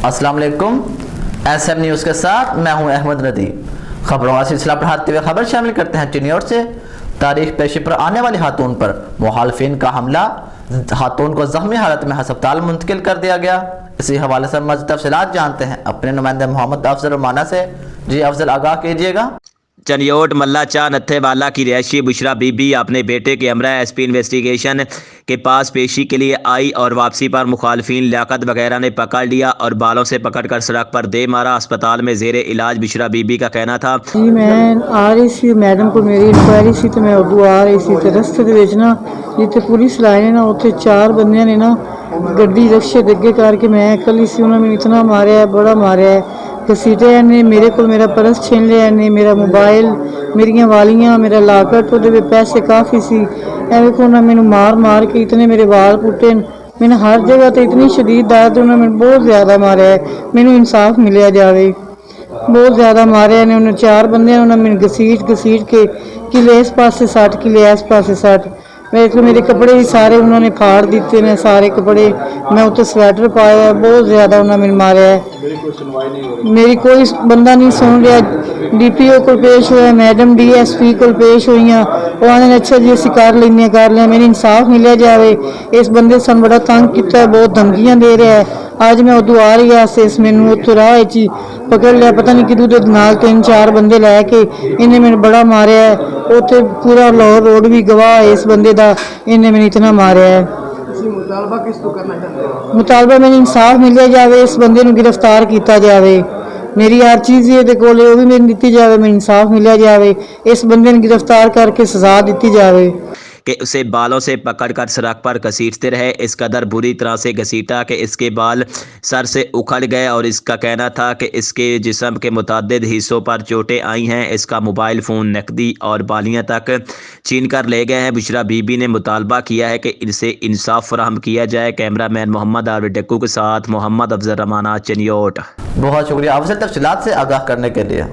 अस्सलाम वालेकुम। SM news के साथ मैं हूं अहमद नदी। खबरों का सिलसिला बढ़ाते हुए खबर शामिल करते हैं चिन्नौर से। तारीख पेशी पर आने वाली खातून पर मुखालफिन का हमला, खातून को जख्मी हालत में अस्पताल मुंतकिल कर दिया गया। इसी हवाले से मज़ीद तफसीलात जानते हैं अपने नुमाइंदे मोहम्मद अफजल रमाना से। जी अफजल, आगाह कीजिएगा। चनियोट मल्ला चा नत्थेवाला की रिहायशी बुशरा बीबी अपने बेटे के हमरा SP इन्वेस्टिगेशन के पास पेशी के लिए आई और वापसी पर मुखालफिन लियाकत वगैरह ने पकड़ लिया और बालों से पकड़कर सड़क पर दे मारा। अस्पताल में जेर इलाज बुशरा बीबी का कहना था, जी मैं आ रही सी, मैडम को मेरी इंक्वायरी सी तो मैं उदू आ रही सी तो रस्ते दे विच ना जिथे पुलिस लाए ने ना उत्थे 4 बंदियां ने ना गड्डी रक्शे दे अगे करके मैं कली सी, उन्होंने मैंने इतना मारिया है, बड़ा मारिया है। घसीटे ने मेरे को मेरा पर्स छीन लिया ने, मेरा मोबाइल, मेरिया वालियाँ, मेरा लाकट, वो पैसे काफ़ी सी। ऐवें को उन्होंने मैंने मार मार के इतने मेरे वाल पुटे, मैंने हर जगह तो इतनी शदीद दर्द, उन्होंने मैंने बहुत ज़्यादा मारा है। मैंने इंसाफ मिलिया जाए, बहुत ज़्यादा मारे ने उन्हें। 4 बंदे उन्होंने मैंने घसीट के किले इस पासे 60 किले इस पासे 60। मेरे कपड़े भी सारे उन्होंने फाड़ दिते ने, सारे कपड़े। मैं उत्ते स्वेटर पाया है, बहुत ज़्यादा उन्होंने मैंने मारा है। मेरी कोई बंदा नहीं सुन रहा। DPO को पेश हुआ, मैडम DSP को पेश हुई, वो आने अच्छा जी असं कर लें, मैंने इंसाफ मिलिया जाए। इस बंदे सन बड़ा तंग किया, बहुत धमकियां दे रहा है। आज मैं उदू आ रही है, इस मैनू उत्थों राह च पकड़ लिया, पता नहीं किदू दे नाल 3-4 बंदे लैके इन्हें मैंने बड़ा मारिया है। उत्थे पूरा लाहौर रोड भी गवाह है इस बंदे दा, इन्हें मैंने इतना मारिया है। मुतालबा मैंने इंसाफ मिलिया जाए, इस बंदे नूं गिरफ्तार किया जाए। मेरी हर चीज़ ये कोले वो भी मैंने दी जाए, मैं इंसाफ मिलिया जाए, इस बंदे ने गिरफ्तार करके सजा दी जाए कि उसे बालों से पकड़कर सड़क पर घसीटते रहे। इस कदर बुरी तरह से घसीटा कि इसके बाल सर से उखड़ गए और इसका कहना था कि इसके जिस्म के मुतअद्दिद हिस्सों पर चोटें आई हैं। इसका मोबाइल फ़ोन, नकदी और बालियां तक छीन कर ले गए हैं। बुशरा बीबी ने मुतालबा किया है कि इनसे इंसाफ फराहम किया जाए। कैमरामैन मोहम्मद आरवी डक्कू के साथ मोहम्मद अफजल रमाना, चिन्नौट। बहुत शुक्रिया अफजल तफसीलात से आगाह करने के लिए।